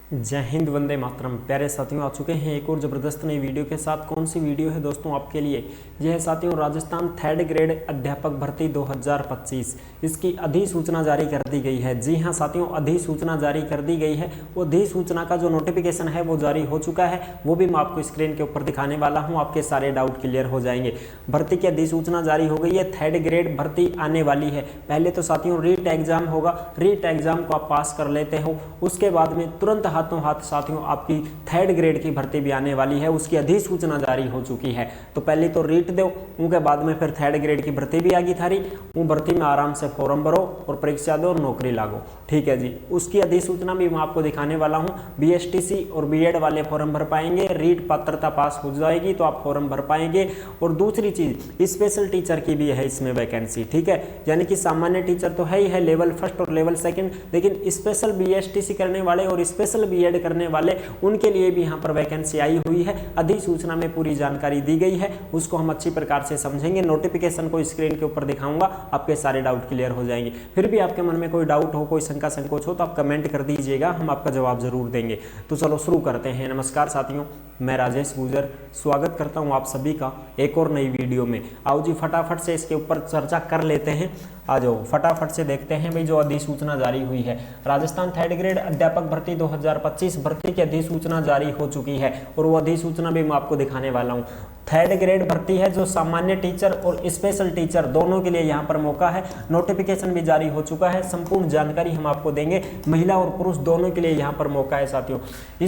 जय हिंद, वंदे मातरम। प्यारे साथियों, आ चुके हैं एक और ज़बरदस्त नई वीडियो के साथ। कौन सी वीडियो है दोस्तों आपके लिए? यह है साथियों राजस्थान थर्ड ग्रेड अध्यापक भर्ती 2025। इसकी अधिसूचना जारी कर दी गई है। जी हां साथियों, अधिसूचना जारी कर दी गई है। वो अधिसूचना का जो नोटिफिकेशन है वो जारी हो चुका है, वो भी मैं आपको स्क्रीन के ऊपर दिखाने वाला हूँ। आपके सारे डाउट क्लियर हो जाएंगे। भर्ती की अधिसूचना जारी हो गई है। थर्ड ग्रेड भर्ती आने वाली है। पहले तो साथियों रीट एग्जाम होगा। रीट एग्जाम को आप पास कर लेते हो, उसके बाद में तुरंत हाथों हाथ साथियों आपकी थर्ड ग्रेड की भर्ती भी आने वाली है। उसकी अधिसूचना जारी हो चुकी है। तो पहले तो रीट दो, उनके बाद में फिर थर्ड ग्रेड की भर्ती भी आगी थारी। वो भर्ती में आराम से फॉर्म भरो और परीक्षा दो और नौकरी लागो। ठीक है जी, उसकी अधिसूचना भी मैं आपको दिखाने वाला हूँ। बीएसटीसी और बीएड वाले फॉर्म भर पाएंगे। रीट पात्रता पास हो जाएगी तो आप फॉर्म भर पाएंगे। और दूसरी चीज, स्पेशल टीचर की भी है इसमें वैकेंसी। ठीक है, यानी कि सामान्य टीचर तो है ही है, लेवल फर्स्ट और लेवल सेकंड, लेकिन स्पेशल बीएसटीसी करने वाले और स्पेशल बीएड करने वाले उनके लिए भी यहाँ पर वैकेंसी आई हुई है। अधिसूचना में पूरी जानकारी दी गई है, उसको हम अच्छी प्रकार से समझेंगे। नोटिफिकेशन को स्क्रीन के ऊपर दिखाऊंगा, आपके सारे डाउट क्लियर हो जाएंगे। फिर भी आपके मन में कोई डाउट हो, कोई शंका संकोच हो तो आप कमेंट कर दीजिएगा, हम आपका जवाब जरूर देंगे। तो चलो शुरू करते हैं। नमस्कार साथियों, मैं राजेश गुजर स्वागत करता हूं आप सभी का एक और नई वीडियो में। आओ जी फटाफट से इसके ऊपर चर्चा कर लेते हैं। आ जाओ फटाफट से देखते हैं भाई जो अधिसूचना जारी हुई है। राजस्थान थर्ड ग्रेड अध्यापक भर्ती 2025 भर्ती की अधिसूचना जारी हो चुकी है और वो अधिसूचना भी मैं आपको दिखाने वाला हूँ। थर्ड ग्रेड भर्ती है जो सामान्य टीचर और स्पेशल टीचर दोनों के लिए यहाँ पर मौका है। नोटिफिकेशन भी जारी हो चुका है, संपूर्ण जानकारी हम आपको देंगे। महिला और पुरुष दोनों के लिए यहाँ पर मौका है साथियों।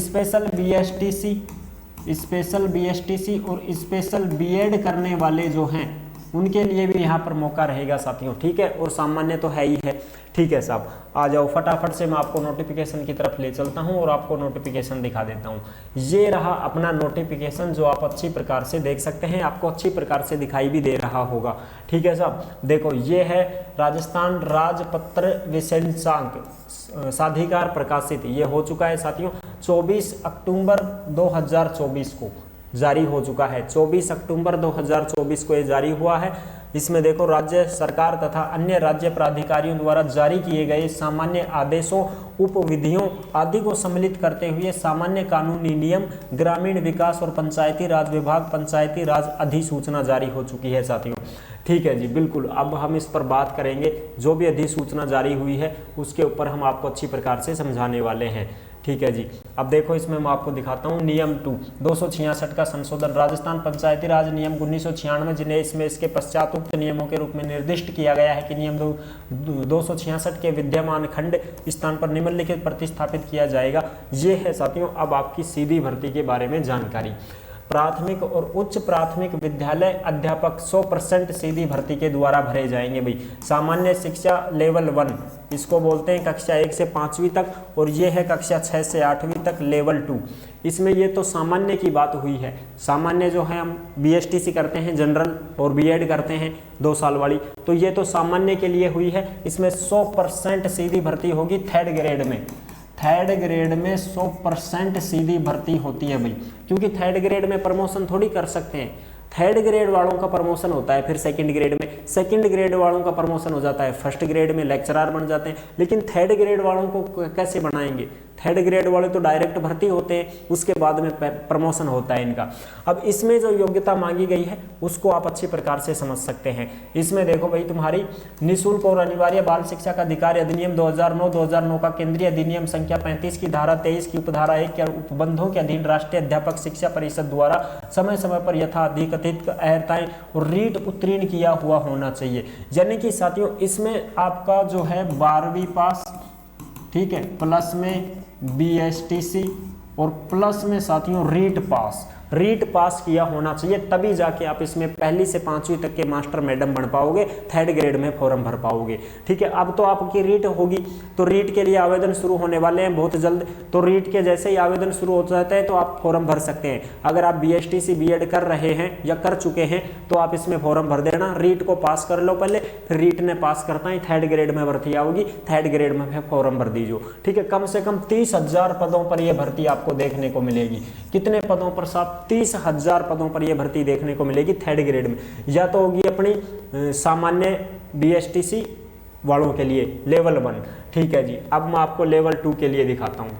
स्पेशल बीएसटीसी और स्पेशल बीएड करने वाले जो हैं उनके लिए भी यहाँ पर मौका रहेगा साथियों। ठीक है, और सामान्य तो है ही है। ठीक है साहब, आ जाओ फटाफट से मैं आपको नोटिफिकेशन की तरफ ले चलता हूँ और आपको नोटिफिकेशन दिखा देता हूँ। ये रहा अपना नोटिफिकेशन जो आप अच्छी प्रकार से देख सकते हैं, आपको अच्छी प्रकार से दिखाई भी दे रहा होगा। ठीक है साहब, देखो ये है राजस्थान राजपत्र विशेषांक साधिकार प्रकाशित, ये हो चुका है साथियों 24 अक्टूबर 2024 को जारी हो चुका है। 24 अक्टूबर 2024 को ये जारी हुआ है। इसमें देखो राज्य सरकार तथा अन्य राज्य प्राधिकारियों द्वारा जारी किए गए सामान्य आदेशों, उपविधियों आदि को सम्मिलित करते हुए सामान्य कानूनी नियम, ग्रामीण विकास और पंचायती राज विभाग पंचायती राज अधिसूचना जारी हो चुकी है साथियों। ठीक है जी, बिल्कुल। अब हम इस पर बात करेंगे। जो भी अधिसूचना जारी हुई है उसके ऊपर हम आपको अच्छी प्रकार से समझाने वाले हैं। ठीक है जी, अब देखो इसमें मैं आपको दिखाता हूँ नियम 266 का संशोधन। राजस्थान पंचायती राज नियम 1996 जिन्हें इसमें इसके पश्चात उक्त नियमों के रूप में निर्दिष्ट किया गया है कि नियम 266 के विद्यमान खंड स्थान पर निम्नलिखित प्रतिस्थापित किया जाएगा। ये है साथियों अब आपकी सीधी भर्ती के बारे में जानकारी। प्राथमिक और उच्च प्राथमिक विद्यालय अध्यापक 100% सीधी भर्ती के द्वारा भरे जाएंगे भाई। सामान्य शिक्षा लेवल 1 इसको बोलते हैं, कक्षा 1 से 5वीं तक, और ये है कक्षा 6 से 8वीं तक लेवल 2। इसमें ये तो सामान्य की बात हुई है। सामान्य जो है हम बीएसटीसी करते हैं जनरल और बीएड करते हैं 2 साल वाली, तो ये तो सामान्य के लिए हुई है। इसमें 100% सीधी भर्ती होगी थर्ड ग्रेड में। थर्ड ग्रेड में 100% सीधी भर्ती होती है भाई, क्योंकि थर्ड ग्रेड में प्रमोशन थोड़ी कर सकते हैं। थर्ड ग्रेड वालों का प्रमोशन होता है फिर सेकंड ग्रेड में, सेकंड ग्रेड वालों का प्रमोशन हो जाता है फर्स्ट ग्रेड में, लेक्चरर बन जाते हैं। लेकिन थर्ड ग्रेड वालों को कैसे बनाएंगे? थर्ड ग्रेड वाले तो डायरेक्ट भर्ती होते हैं, उसके बाद में प्रमोशन होता है इनका। अब इसमें जो योग्यता मांगी गई है उसको आप अच्छी प्रकार से समझ सकते हैं। इसमें देखो भाई तुम्हारी निःशुल्क और अनिवार्य बाल शिक्षा का अधिकार अधिनियम 2009 का केंद्रीय अधिनियम संख्या 35 की धारा 23 की उपधारा 1 के उपबंधों के अधीन राष्ट्रीय अध्यापक शिक्षा परिषद द्वारा समय समय पर यथाधिकथित अहर्ताएं और रीट उत्तीर्ण किया हुआ होना चाहिए। यानी कि साथियों इसमें आपका जो है 12वीं पास, ठीक है, प्लस में बीएसटीसी और प्लस में साथियों रीट पास किया होना चाहिए, तभी जाके आप इसमें पहली से 5वीं तक के मास्टर मैडम बन पाओगे, थर्ड ग्रेड में फॉर्म भर पाओगे। ठीक है, अब तो आपकी रीट होगी, तो रीट के लिए आवेदन शुरू होने वाले हैं बहुत जल्द। तो रीट के जैसे ही आवेदन शुरू हो जाता है तो आप फॉर्म भर सकते हैं। अगर आप बीएसटीसी बीएड कर रहे हैं या कर चुके हैं तो आप इसमें फॉर्म भर देना। रीट को पास कर लो पहले, फिर रीट ने पास करता है थर्ड ग्रेड में भर्ती आओगी, थर्ड ग्रेड में फॉर्म भर दीजिए। ठीक है, कम से कम 30,000 पदों पर यह भर्ती आपको देखने को मिलेगी। कितने पदों पर साहब? 30,000 पदों पर यह भर्ती देखने को मिलेगी थर्ड ग्रेड में। या तो होगी अपनी सामान्य बीएसटीसी वालों के लिए लेवल 1। ठीक है जी, अब मैं आपको लेवल 2 के लिए दिखाता हूँ।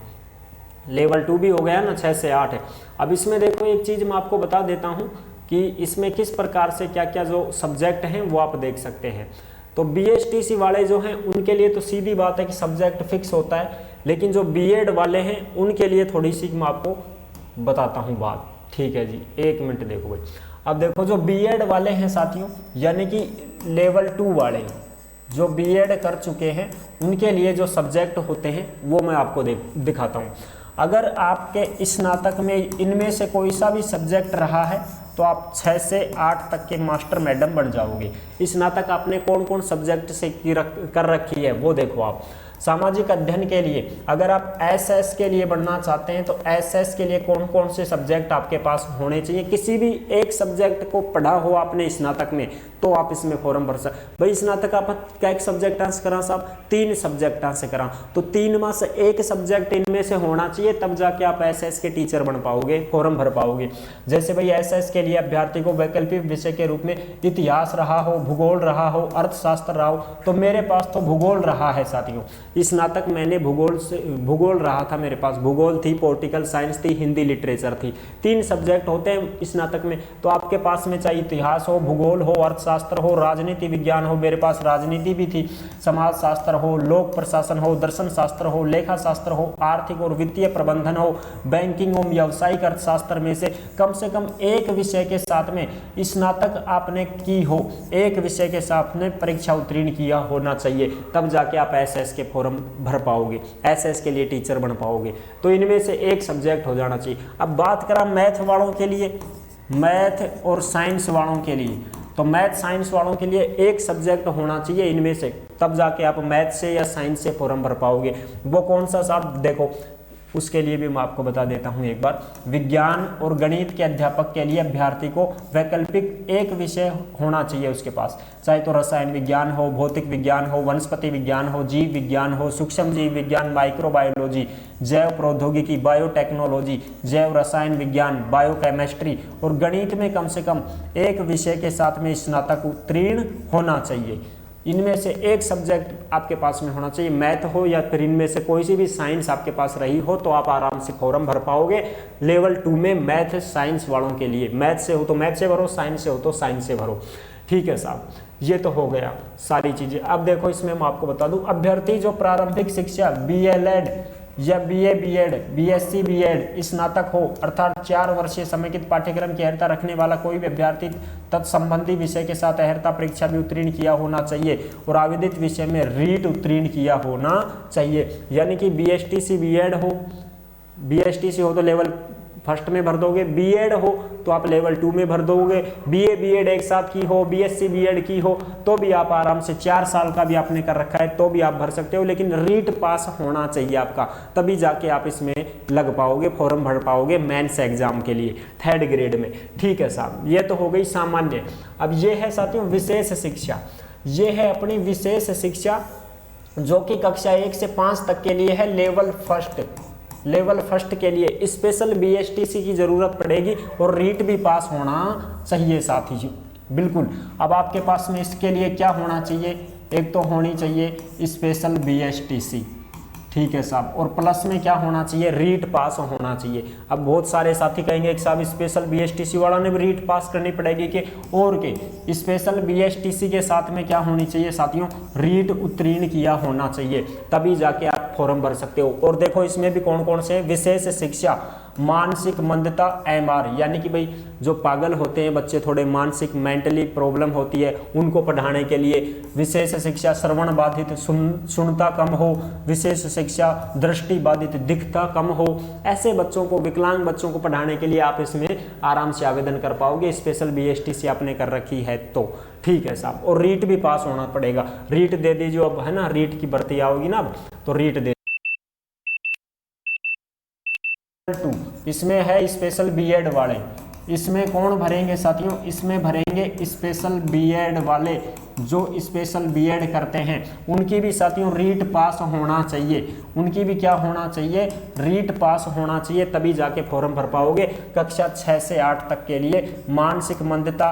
लेवल 2 भी हो गया ना, 6 से 8 है। अब इसमें देखो एक चीज़ मैं आपको बता देता हूँ कि इसमें किस प्रकार से क्या क्या जो सब्जेक्ट हैं वो आप देख सकते हैं। तो BSTC वाले जो हैं उनके लिए तो सीधी बात है कि सब्जेक्ट फिक्स होता है, लेकिन जो B.Ed वाले हैं उनके लिए थोड़ी सी मैं आपको बताता हूँ बात। ठीक है जी, 1 मिनट देखो भाई। अब देखो जो B.Ed वाले हैं साथियों, यानी कि लेवल 2 वाले जो B.Ed कर चुके हैं उनके लिए जो सब्जेक्ट होते हैं वो मैं आपको दिखाता हूँ। अगर आपके स्नातक में इनमें से कोई सा भी सब्जेक्ट रहा है तो आप 6 से 8 तक के मास्टर मैडम बन जाओगे। स्नातक आपने कौन कौन सब्जेक्ट से कर रखी है वो देखो आप। सामाजिक अध्ययन के लिए अगर आप SS के लिए बढ़ना चाहते हैं तो SS के लिए कौन कौन से सब्जेक्ट आपके पास होने चाहिए। किसी भी एक सब्जेक्ट को पढ़ा हो आपने स्नातक में तो आप इसमें फॉर्म भर सकते। भाई स्नातक आप क्या एक सब्जेक्ट से करा साहब, 3 सब्जेक्ट से करा, तो 3 में से एक सब्जेक्ट इनमें से होना चाहिए, तब जाके आप SS के टीचर बन पाओगे, फॉर्म भर पाओगे। जैसे भाई SS के लिए अभ्यर्थी को वैकल्पिक विषय के रूप में इतिहास रहा हो, भूगोल रहा हो, अर्थशास्त्र रहा हो, तो मेरे पास तो भूगोल रहा है साथियों। स्नातक मैंने भूगोल रहा था, मेरे पास भूगोल थी, पॉलिटिकल साइंस थी, हिंदी लिटरेचर थी। 3 सब्जेक्ट होते हैं स्नातक में, तो आपके पास में चाहे इतिहास हो, भूगोल हो, अर्थशास्त्र हो, राजनीति विज्ञान हो, मेरे पास राजनीति भी थी, समाज शास्त्र हो, लोक प्रशासन हो, दर्शन शास्त्र हो, लेखा शास्त्र हो, आर्थिक और वित्तीय प्रबंधन हो, बैंकिंग हो, व्यावसायिक अर्थशास्त्र में से कम एक विषय के साथ में स्नातक आपने की हो, एक विषय के साथ में परीक्षा उत्तीर्ण किया होना चाहिए, तब जाके आप SS के फॉर्म भर पाओगे, SS के लिए टीचर बन पाओगे। तो इनमें से एक सब्जेक्ट हो जाना चाहिए। अब बात करा मैथ वालों के लिए, मैथ और साइंस वालों के लिए, तो मैथ साइंस वालों के लिए एक सब्जेक्ट होना चाहिए इनमें से, तब जाके आप मैथ से या साइंस से फॉर्म भर पाओगे। वो कौन सा साहब, देखो उसके लिए भी मैं आपको बता देता हूं एक बार। विज्ञान और गणित के अध्यापक के लिए अभ्यर्थी को वैकल्पिक एक विषय होना चाहिए उसके पास, चाहे तो रसायन विज्ञान हो, भौतिक विज्ञान हो, वनस्पति विज्ञान हो, जीव विज्ञान हो, सूक्ष्म जीव विज्ञान, माइक्रोबायोलॉजी, जैव प्रौद्योगिकी, बायोटेक्नोलॉजी, जैव रसायन विज्ञान, बायोकेमिस्ट्री, और गणित में कम से कम एक विषय के साथ में स्नातक उत्तीर्ण होना चाहिए। इनमें से एक सब्जेक्ट आपके पास में होना चाहिए, मैथ हो या फिर इनमें से कोई सी भी साइंस आपके पास रही हो, तो आप आराम से फॉर्म भर पाओगे लेवल 2 में मैथ साइंस वालों के लिए। मैथ से हो तो मैथ से भरो, साइंस से हो तो साइंस से भरो। ठीक है साहब, ये तो हो गया सारी चीजें। अब देखो इसमें मैं आपको बता दूं, अभ्यर्थी जो प्रारंभिक शिक्षा BLED या BA B.Ed, BSc B.Ed स्नातक हो, अर्थात 4 वर्षीय समेकित पाठ्यक्रम की अर्हता रखने वाला कोई भी अभ्यर्थी तत्संबंधी विषय के साथ अर्हता परीक्षा भी उत्तीर्ण किया होना चाहिए और आवेदित विषय में रीट उत्तीर्ण किया होना चाहिए। यानी कि BSTC B.Ed हो, BSTC हो तो लेवल 1 में भर दोगे, B.Ed हो तो आप लेवल 2 में भर दोगे, BA B.Ed एक साथ की हो, BSc B.Ed की हो तो भी आप आराम से 4 साल का भी आपने कर रखा है तो भी आप भर सकते हो, लेकिन रीट पास होना चाहिए आपका, तभी जाके आप इसमें लग पाओगे, फॉर्म भर पाओगे मेंस एग्जाम के लिए 3rd ग्रेड में। ठीक है साहब, ये तो हो गई सामान्य। अब ये है साथियों विशेष शिक्षा, ये है अपनी विशेष शिक्षा जो कि कक्षा 1 से 5 तक के लिए है। लेवल फर्स्ट के लिए स्पेशल BSTC की जरूरत पड़ेगी और रीट भी पास होना चाहिए साथी जी, बिल्कुल। अब आपके पास में इसके लिए क्या होना चाहिए, एक तो होनी चाहिए स्पेशल BSTC, ठीक है साहब, और प्लस में क्या होना चाहिए, रीट पास होना चाहिए। अब बहुत सारे साथी कहेंगे कि साहब स्पेशल BSTC वाला ने भी रीट पास करनी पड़ेगी कि और के स्पेशल BSTC के साथ में क्या होनी चाहिए साथियों, रीट उत्तीर्ण किया होना चाहिए, तभी जाके आप फॉर्म भर सकते हो। और देखो इसमें भी कौन कौन से विशेष शिक्षा, मानसिक मंदता MR, यानी कि भाई जो पागल होते हैं बच्चे, थोड़े मानसिक मेंटली प्रॉब्लम होती है, उनको पढ़ाने के लिए विशेष शिक्षा। श्रवण बाधित, सुनता कम हो, विशेष शिक्षा दृष्टि बाधित, दिखता कम हो, ऐसे बच्चों को, विकलांग बच्चों को पढ़ाने के लिए आप इसमें आराम से आवेदन कर पाओगे, स्पेशल BSTC आपने कर रखी है तो। ठीक है साहब, और रीट भी पास होना पड़ेगा, रीट दे दीजिए अब, है ना, रीट की भर्ती आओगी ना अब, तो रीट दे। इसमें है स्पेशल B.Ed वाले, इसमें कौन भरेंगे साथियों, इसमें भरेंगे स्पेशल B.Ed वाले, जो स्पेशल B.Ed करते हैं उनकी भी साथियों रीट पास होना चाहिए, उनकी भी क्या होना चाहिए, रीट पास होना चाहिए, तभी जाके फॉर्म भर पाओगे कक्षा 6 से 8 तक के लिए। मानसिक मंदता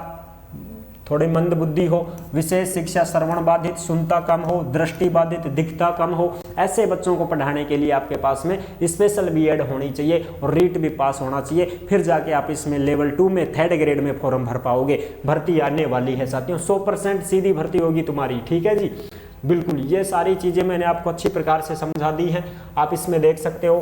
थोड़ी मंद बुद्धि हो, विशेष शिक्षा, श्रवण बाधित, सुनता कम हो, दृष्टि बाधित, दिखता कम हो, ऐसे बच्चों को पढ़ाने के लिए आपके पास में स्पेशल बीएड होनी चाहिए और रीट भी पास होना चाहिए। फिर जाके आप इसमें लेवल 2 में 3rd ग्रेड में फॉर्म भर पाओगे। भर्ती आने वाली है साथियों, 100% सीधी भर्ती होगी तुम्हारी, ठीक है जी। बिल्कुल, ये सारी चीजें मैंने आपको अच्छी प्रकार से समझा दी हैं। आप इसमें देख सकते हो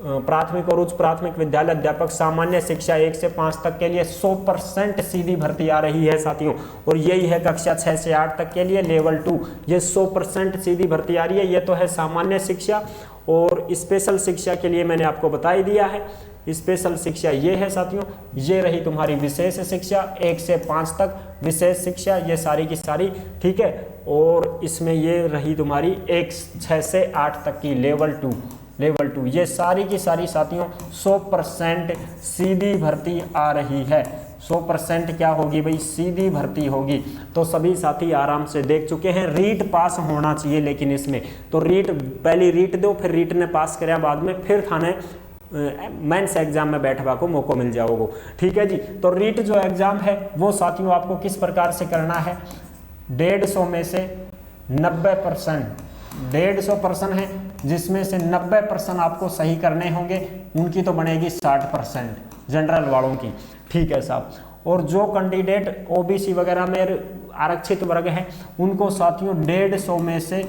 प्राथमिक और उच्च प्राथमिक विद्यालय अध्यापक सामान्य शिक्षा 1 से 5 तक के लिए 100% सीधी भर्ती आ रही है साथियों। और यही है कक्षा 6 से 8 तक के लिए लेवल 2, ये 100% सीधी भर्ती आ रही है। ये तो है सामान्य शिक्षा। और स्पेशल शिक्षा के लिए मैंने आपको बता ही दिया है, स्पेशल शिक्षा ये है साथियों। ये रही तुम्हारी विशेष शिक्षा 1 से 5 तक, विशेष शिक्षा ये सारी की सारी, ठीक है। और इसमें ये रही तुम्हारी 6 से 8 तक की लेवल 2, ये सारी की सारी साथियों 100% सीधी भर्ती आ रही है। 100% क्या होगी भाई, सीधी भर्ती होगी। तो सभी साथी आराम से देख चुके हैं। रीट पास होना चाहिए, लेकिन इसमें तो रीट पहली रीट दो, फिर रीट ने पास कराया बाद में, फिर थाने मेंस एग्जाम में बैठवा को मौका मिल जाओगे, ठीक है जी। तो रीट जो एग्जाम है वो साथियों आपको किस प्रकार से करना है, 150 में से 90%, 150 प्रश्न है जिसमें से 90% आपको सही करने होंगे, उनकी तो बनेगी 60% जनरल वालों की, ठीक है साहब। और जो कैंडिडेट ओबीसी वगैरह में आरक्षित वर्ग है उनको साथियों 150 में से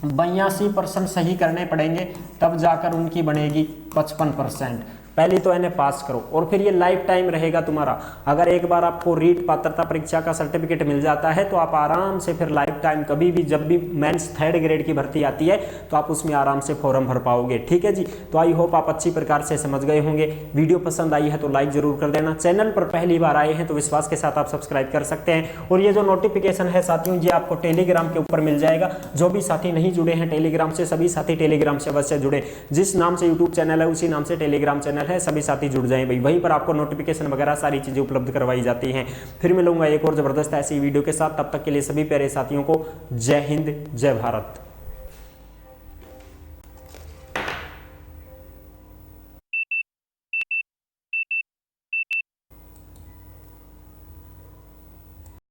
82% सही करने पड़ेंगे, तब जाकर उनकी बनेगी 55%। पहले तो इन्हें पास करो और फिर ये लाइफ टाइम रहेगा तुम्हारा। अगर एक बार आपको रीट पात्रता परीक्षा का सर्टिफिकेट मिल जाता है तो आप आराम से फिर लाइफ टाइम कभी भी जब भी मेंस 3rd ग्रेड की भर्ती आती है तो आप उसमें आराम से फॉर्म भर पाओगे, ठीक है जी। तो आई होप आप अच्छी प्रकार से समझ गए होंगे। वीडियो पसंद आई है तो लाइक जरूर कर देना। चैनल पर पहली बार आए हैं तो विश्वास के साथ आप सब्सक्राइब कर सकते हैं। और ये जो नोटिफिकेशन है साथियों ये आपको टेलीग्राम के ऊपर मिल जाएगा। जो भी साथी नहीं जुड़े हैं टेलीग्राम से, सभी साथी टेलीग्राम से अवश्य जुड़े। जिस नाम से यूट्यूब चैनल है उसी नाम से टेलीग्राम चैनल है, सभी साथी जुड़ जाएं भाई। वहीं पर आपको नोटिफिकेशन वगैरह सारी चीजें उपलब्ध करवाई जाती हैं। फिर मिलूंगा एक और जबरदस्त ऐसी वीडियो के साथ, तब तक के लिए सभी प्यारे साथियों को जय हिंद, जय भारत।